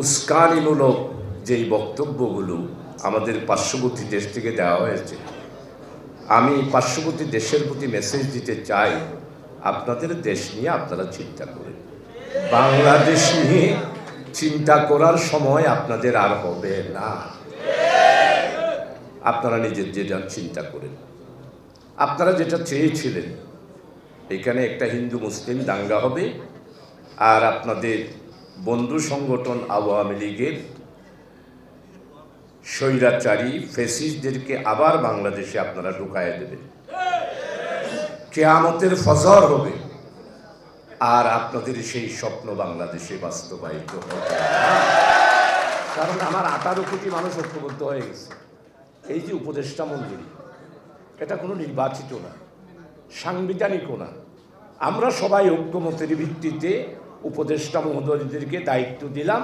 উস্কানিমূলক যেই বক্তব্যগুলো আমাদের পার্শ্ববর্তী দেশ থেকে দেওয়া হয়েছে, আমি পার্শ্ববর্তী দেশের প্রতি মেসেজ দিতে চাই, আপনাদের দেশ নিয়ে আপনারা চিন্তা করেন। বাংলাদেশ নিয়ে চিন্তা করার সময় আপনাদের আর হবে না। আপনারা নিজের যেটা চিন্তা করেন। আপনারা যেটা চেয়েছিলেন, এখানে একটা হিন্দু মুসলিম দাঙ্গা হবে আর আপনাদের বন্ধু সংগঠন আওয়ামী লীগের স্বৈরাচারী ফ্যাসিস্টদেরকে আবার বাংলাদেশে আপনারা ঢুকায় দেবেন। কিয়ামতের ফজর হবে আর আপনাদের সেই স্বপ্ন বাংলাদেশে বাস্তবায়িত হবে। কারণ আমার 18 কোটি মানুষ ঐক্যবদ্ধ হয়ে গেছে। এই যে উপদেষ্টা মন্ডলী, এটা কোনো নির্বাচিত না, সাংবিধানিকও না। আমরা সবাই ঐক্যমতের ভিত্তিতে উপদেষ্টা মহোদয়দেরকে দায়িত্ব দিলাম।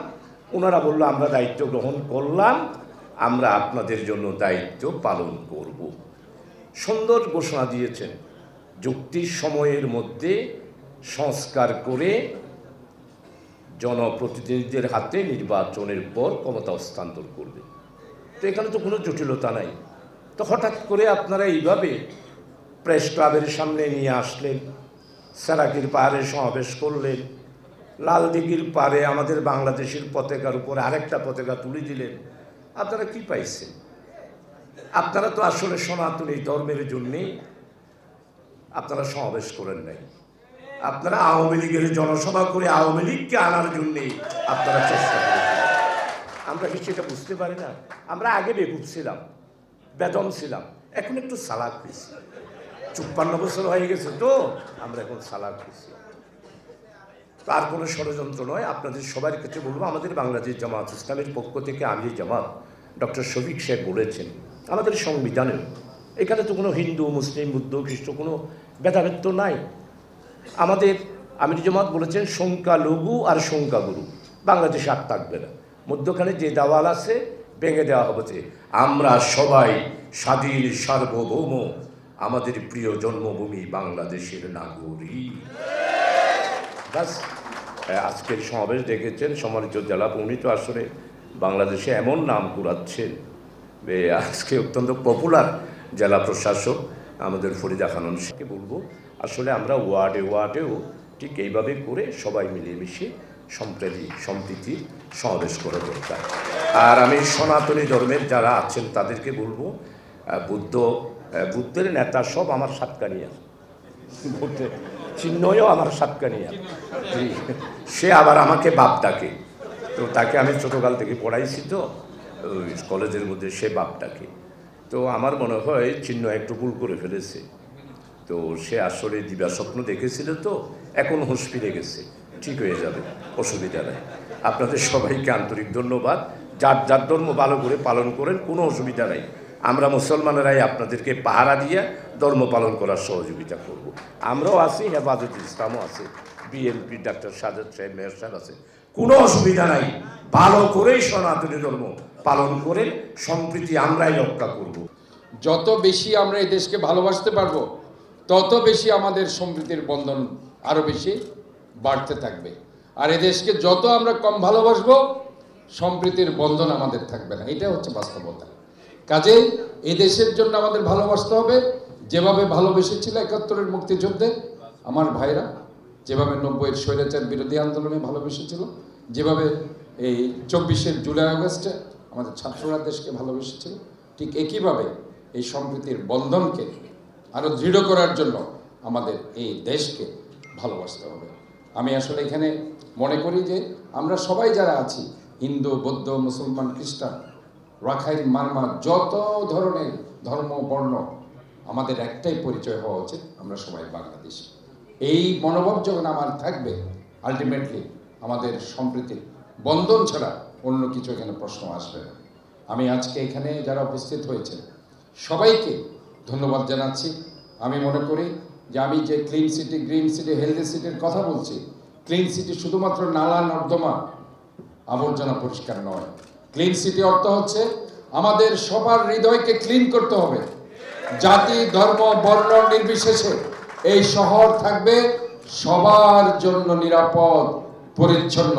ওনারা বললো আমরা দায়িত্ব গ্রহণ করলাম, আমরা আপনাদের জন্য দায়িত্ব পালন করব। সুন্দর ঘোষণা দিয়েছেন, যুক্তির সময়ের মধ্যে সংস্কার করে জনপ্রতিনিধিদের হাতে নির্বাচনের পর ক্ষমতা হস্তান্তর করবে। তো এখানে তো কোনো জটিলতা নাই। তো হঠাৎ করে আপনারা এইভাবে প্রেস ক্লাবের সামনে নিয়ে আসলেন, সারাকির পাহাড়ে সমাবেশ করলেন, লালদিঘির পাড়ে আমাদের বাংলাদেশের পতাকার উপরে আরেকটা পতাকা তুলে দিলেন। আপনারা কি পাইছেন? আপনারা তো আসলে সনাতনী ধর্মের জন্যেই আপনারা সমাবেশ করেন নাই। আপনারা আওয়ামী লীগের জনসভা করে আওয়ামী লীগকে আনার জন্যেই আপনারা চেষ্টা করেছেন। আমরা কি সেটা বুঝতে পারি না? আমরা আগে বেকুব ছিলাম, বেদম ছিলাম, এখন একটু চালাক হয়েছি। ৫৪ বছর হয়ে গেছে তো আমরা এখন চালাক হয়েছি। তার কোনো ষড়যন্ত্র নয়। আপনাদের সবার কাছে বলবো, আমাদের বাংলাদেশ জামাত ইসলামের পক্ষ থেকে আমির জামাত ডক্টর শফিক সাহেব বলেছেন, আমাদের সংবিধানেও এখানে তো কোনো হিন্দু মুসলিম বুদ্ধ খ্রিস্ট কোনো ভেদাভেদ তো নাই। আমাদের আমির জামাত বলেছেন সংখ্যালঘু আর সংখ্যাগুরু বাংলাদেশে আর থাকবে না, মধ্যখানে যে দেওয়াল আছে ভেঙে দেওয়া হবে। আমরা সবাই স্বাধীন সার্বভৌম, আমাদের প্রিয় জন্মভূমি বাংলাদেশের নাগরিক। বাস। আজকের সমাবেশ দেখেছেন, সম্মানিত জেলা উনি তো আসলে বাংলাদেশে এমন নাম কুড়াচ্ছেন, আজকে অত্যন্ত পপুলার জেলা প্রশাসক আমাদের ফরিদা খানমকে বলবো, আসলে আমরা ওয়ার্ডেও ঠিক এইভাবে করে সবাই মিলেমিশে সম্প্রীতির সমাবেশ করা দরকার। আর আমি সনাতনী ধর্মের যারা আছেন তাদেরকে বলবো, বুদ্ধের নেতা সব আমার সাতকানিয়া, বুদ্ধের চিহ্নও আমার সাতকানিয়া। সে আবার আমাকে বাপ ডাকে, তো তাকে আমি ছোটোকাল থেকে পড়াইছি, তো কলেজের মধ্যে সে বাপ ডাকে। তো আমার মনে হয় চিহ্ন একটু ভুল করে ফেলেছে। তো সে আসলে দিবা স্বপ্ন দেখেছিল, তো এখন হুঁশ ফিরে গেছে, ঠিক হয়ে যাবে, অসুবিধা নেই। আপনাদের সবাইকে আন্তরিক ধন্যবাদ। যার যার ধর্ম ভালো করে পালন করেন, কোনো অসুবিধা নেই। আমরা মুসলমানেরাই আপনাদেরকে পাহারা দিয়ে ধর্ম পালন করার সহযোগিতা করব। আমরাও আছি, হেফাজত ইসলামও আছে, বিএনপি ডাক্তার সাজেদ সাহেব, মেয়র সাহেব আছে, কোনো অসুবিধা নাই। ভালো করেই সনাতনী ধর্ম পালন করে সম্প্রীতি আমরাই রক্ষা করব। যত বেশি আমরা এই দেশকে ভালোবাসতে পারবো, তত বেশি আমাদের সম্প্রীতির বন্ধন আরও বেশি বাড়তে থাকবে। আর এই দেশকে যত আমরা কম ভালোবাসবো, সম্প্রীতির বন্ধন আমাদের থাকবে না। এটা হচ্ছে বাস্তবতা। কাজেই এই দেশের জন্য আমাদের ভালোবাসতে হবে, যেভাবে ভালোবেসেছিল ৭১-এর মুক্তিযুদ্ধে আমার ভাইরা, যেভাবে ৯০-এর স্বৈরাচার বিরোধী আন্দোলনে ভালোবেসেছিল, যেভাবে এই ২৪শে জুলাই আগস্টে আমাদের ছাত্ররা দেশকে ভালোবেসেছিল, ঠিক একইভাবে এই সম্প্রীতির বন্ধনকে আরও দৃঢ় করার জন্য আমাদের এই দেশকে ভালোবাসতে হবে। আমি আসলে এখানে মনে করি যে আমরা সবাই যারা আছি, হিন্দু বৌদ্ধ মুসলমান খ্রিস্টান রাখাইন মারমা, যত ধরনের ধর্ম বর্ণ, আমাদের একটাই পরিচয় হওয়া উচিত, আমরা সবাই বাংলাদেশি। এই মনোভাব যখন আমার থাকবে, আলটিমেটলি আমাদের সম্প্রীতির বন্ধন ছাড়া অন্য কিছু এখানে প্রশ্ন আসবে না। আমি আজকে এখানে যারা উপস্থিত হয়েছেন সবাইকে ধন্যবাদ জানাচ্ছি। আমি মনে করি যে আমি যে clean city, green city, healthy সিটির কথা বলছি, ক্লিন সিটি শুধুমাত্র নালা নর্দমা আবর্জনা পরিষ্কার নয়। ক্লিন সিটি অর্থ হচ্ছে আমাদের সবার হৃদয়কে ক্লিন করতে হবে। জাতি ধর্ম বর্ণ নির্বিশেষে এই শহর থাকবে সবার জন্য নিরাপদ পরিচ্ছন্ন।